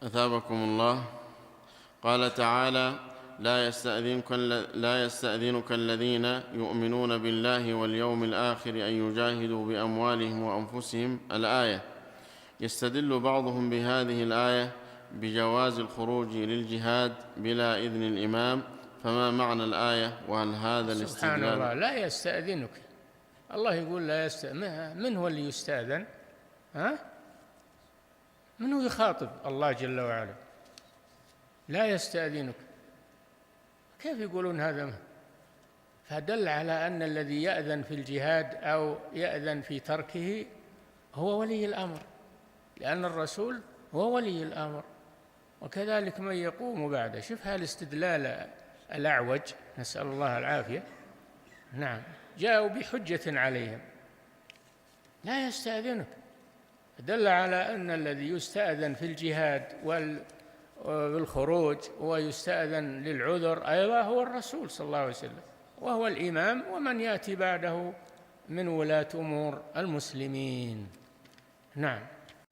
أثابكم الله. قال تعالى: لا يستأذنك الذين يؤمنون بالله واليوم الآخر أن يجاهدوا بأموالهم وأنفسهم. الآية. يستدل بعضهم بهذه الآية بجواز الخروج للجهاد بلا إذن الإمام، فما معنى الآية؟ وهل هذا الاستدلال؟ سبحان الله، لا يستأذنك، الله يقول لا يستأذن. من هو اللي يستأذن؟ من هو يخاطب الله جل وعلا؟ لا يستأذنك، كيف يقولون هذا؟ فدل على أن الذي يأذن في الجهاد أو يأذن في تركه هو ولي الأمر، لأن الرسول هو ولي الأمر، وكذلك من يقوم بعده. شوف هالاستدلال الأعوج، نسأل الله العافية. نعم، جاءوا بحجة عليهم. لا يستأذنك دل على أن الذي يستأذن في الجهاد والخروج ويستأذن للعذر أيضا هو الرسول صلى الله عليه وسلم، وهو الإمام، ومن يأتي بعده من ولاة أمور المسلمين. نعم.